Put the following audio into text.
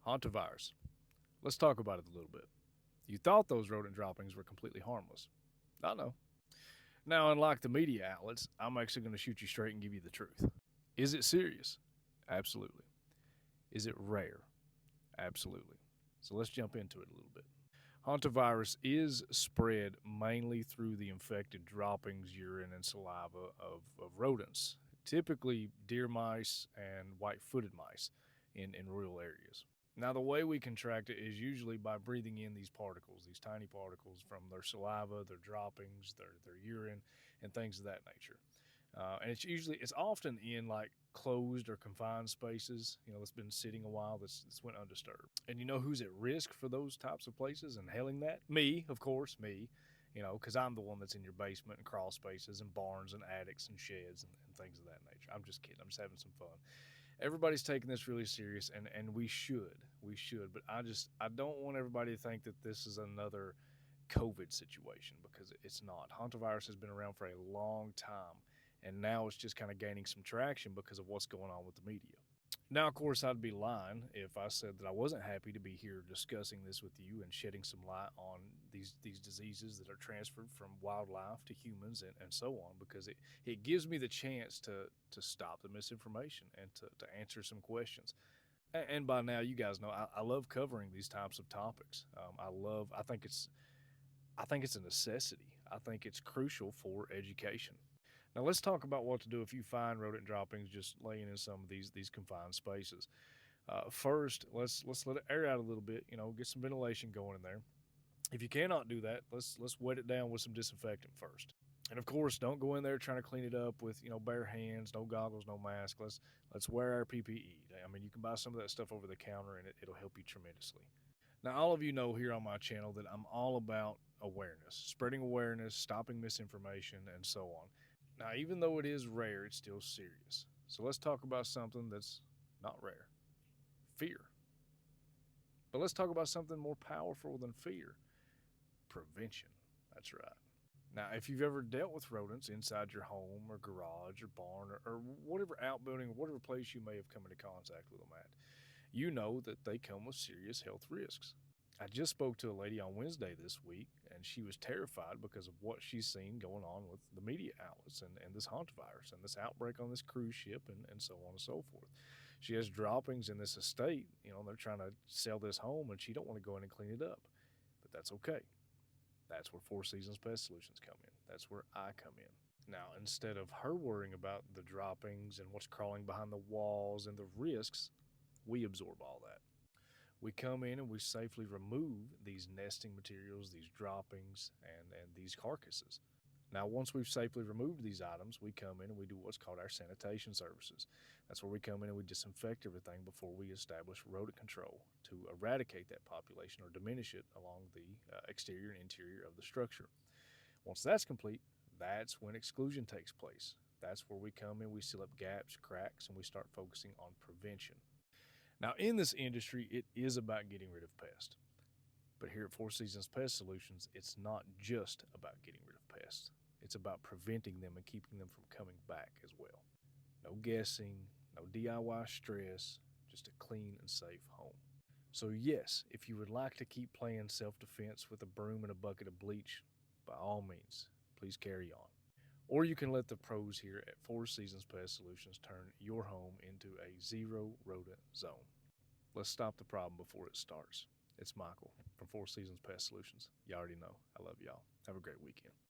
Hantavirus. Let's talk about it a little bit. You thought those rodent droppings were completely harmless. I know. Now, unlike the media outlets, I'm actually going to shoot you straight and give you the truth. Is it serious? Absolutely. Is it rare? Absolutely. So let's jump into it a little bit. Hantavirus is spread mainly through the infected droppings, urine, and saliva of rodents, typically deer mice and white-footed mice in rural areas. Now, the way we contract it is usually by breathing in these particles, these tiny particles from their saliva, their droppings, their urine, and things of that nature. And it's often in like closed or confined spaces, that's been sitting a while, that's went undisturbed. And you know who's at risk for those types of places inhaling that? Me, of course, me. Because I'm the one that's in your basement and crawl spaces and barns and attics and sheds and things of that nature. I'm just kidding. I'm just having some fun. Everybody's taking this really serious, and we should, but I don't want everybody to think that this is another COVID situation, because it's not. Hantavirus has been around for a long time, and now it's just kind of gaining some traction because of what's going on with the media. Now, of course, I'd be lying if I said that I wasn't happy to be here discussing this with you and shedding some light on these diseases that are transferred from wildlife to humans and so on, because it gives me the chance to stop the misinformation and to answer some questions. And by now, you guys know I love covering these types of topics. I think it's a necessity. I think it's crucial for education. Now let's talk about what to do if you find rodent droppings just laying in some of these confined spaces. First, let's let it air out a little bit. Get some ventilation going in there. If you cannot do that, let's wet it down with some disinfectant first. And of course, don't go in there trying to clean it up with bare hands, no goggles, no mask. Let's wear our PPE. I mean, you can buy some of that stuff over the counter, and it'll help you tremendously. Now, all of you know here on my channel that I'm all about awareness, spreading awareness, stopping misinformation, and so on. Now, even though it is rare, it's still serious. So let's talk about something that's not rare: fear. But let's talk about something more powerful than fear: prevention. That's right. Now, if you've ever dealt with rodents inside your home or garage or barn or whatever outbuilding or whatever place you may have come into contact with them at, you know that they come with serious health risks. I just spoke to a lady on Wednesday this week, and she was terrified because of what she's seen going on with the media outlets and this hantavirus and this outbreak on this cruise ship and so on and so forth. She has droppings in this estate. They're trying to sell this home, and she don't want to go in and clean it up. But that's okay. That's where Four Seasons Pest Solutions come in. That's where I come in. Now, instead of her worrying about the droppings and what's crawling behind the walls and the risks, we absorb all that. We come in and we safely remove these nesting materials, these droppings, and these carcasses. Now, once we've safely removed these items, we come in and we do what's called our sanitation services. That's where we come in and we disinfect everything before we establish rodent control to eradicate that population or diminish it along the exterior and interior of the structure. Once that's complete, that's when exclusion takes place. That's where we come in, we seal up gaps, cracks, and we start focusing on prevention. Now, in this industry, it is about getting rid of pests. But here at Four Seasons Pest Solutions, it's not just about getting rid of pests. It's about preventing them and keeping them from coming back as well. No guessing, no DIY stress, just a clean and safe home. So yes, if you would like to keep playing self-defense with a broom and a bucket of bleach, by all means, please carry on. Or you can let the pros here at Four Seasons Pest Solutions turn your home into a zero rodent zone. Let's stop the problem before it starts. It's Michael from Four Seasons Pest Solutions. You already know. I love y'all. Have a great weekend.